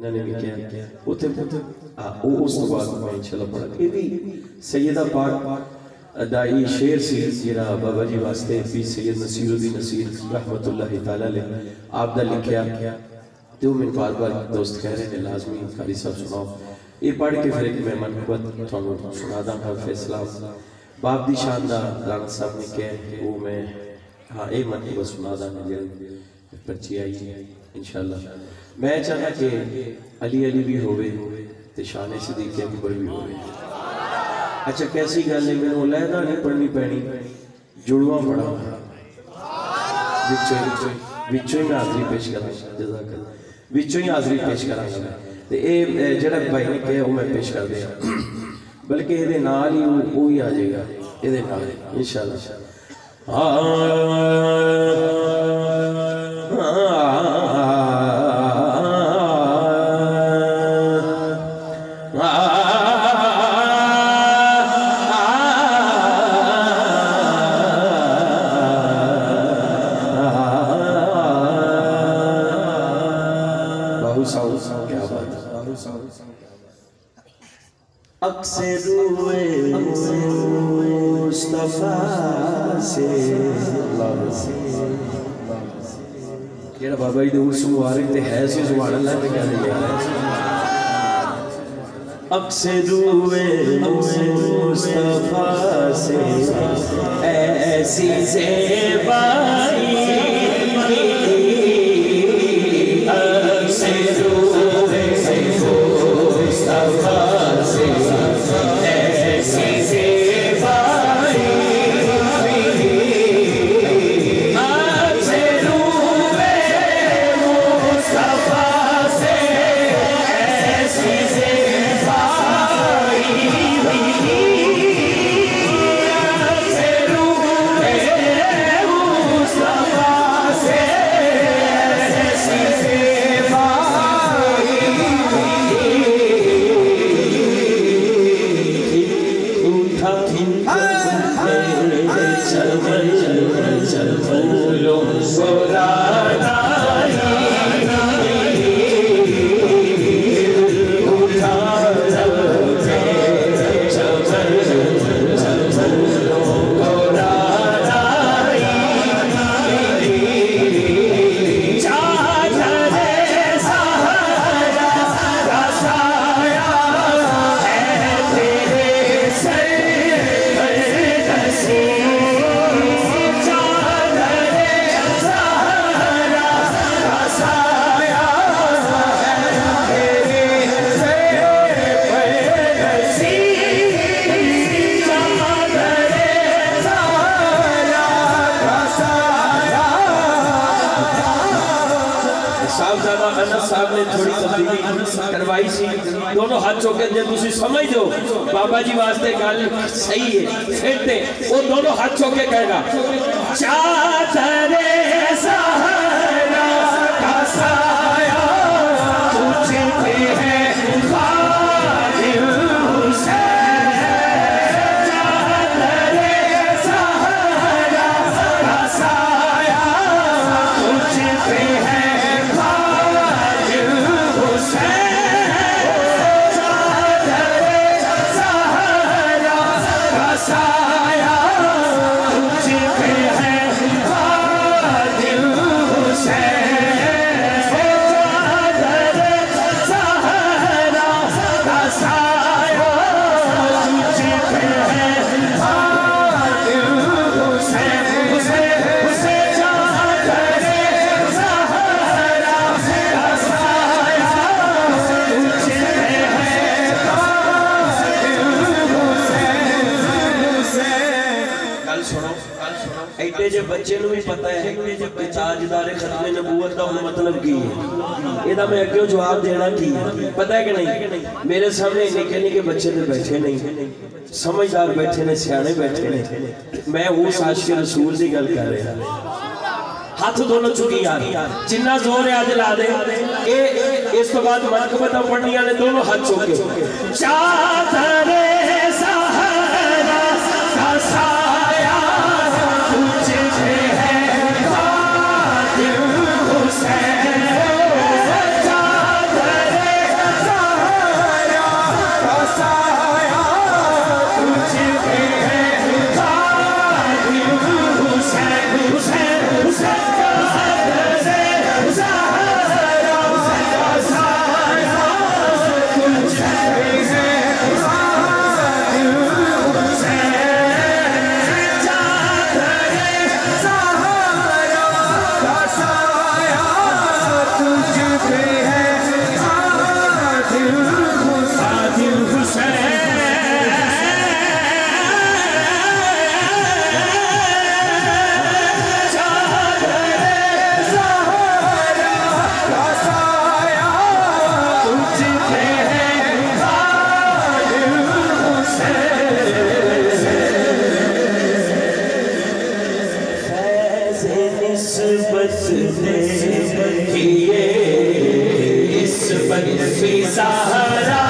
इन्होंने भी क्या उस तो बाद मैं इंशाल्लाह पढ़ा ये भी सैयदा पाक दाई शेर सी जिहड़ा बाबा जी वास्ते पी सैयद नसीरुद्दीन नसीर रहमतुल्लाह तआला अलैह आप दा लिखिया तो मैं बार-बार दोस्त कह रहे हैं लाजमी कारी साहब सुनाओ ये पढ़ के फिर एक मैं मनकबत थानू सुना दा फैसला बाप दी शान दा राणा साहब ने कहा वो मैं हाँ ये मनकबत सुना दा जे पर्ची आई इंशाल्लाह मैं चाहता कि अली अली भी होवे ते शान सिद्दीक़ अकबर भी होवे अच्छा कैसी गल है मैंने लहदा नहीं पढ़नी पैनी जुड़वा पढ़ा विचों ही मैं हाजरी पेश करा जज़ाकल्लाह विचों ही हाजरी पेश करा ते ये जेड़ा भाई ने कहा वो मैं पेश कर दिया बल्कि ये नाल ही वो ही आ जाएगा ये नाल इंशाल्लाह अक्सर मुस्तफा से केड़ा बाबा जी दे उर्स मुबारक ते है सी सुभान अल्लाह पे क्या लिया अक्सर मुस्तफा से ऐसी ज़ेबाई करवाई सी दोनों हाथ चौके जे तुसी समझ दो बाबा जी वास्ते गल सही है फिर ते वो दोनों हाथ चौके कहेगा चादरे सहारा का साया तुझ पे है खादिम हुसैन चादरे सहारा का साया तुझ पे है बच्चे भी पता है कि ताजदारे खत्मे नबूवत का मतलब की है ਇਹਦਾ मैं अगे जवाब देना की पता है कि नहीं मेरे सामने निके निके बच्चे तो बैठे नहीं समझदार बैठे ने सियाने बैठे ने मैं उस आशिक रसूल की गल कर रहा हाथ दोनों चुकी यार जिन्ना जोर है आज ला दे इस तो बाद मनकबत पढ़निया ने दोनों हाथ चुके चादरे सहारा का साया तुझ पे है खादिम हुसैन चादरे भी सहारा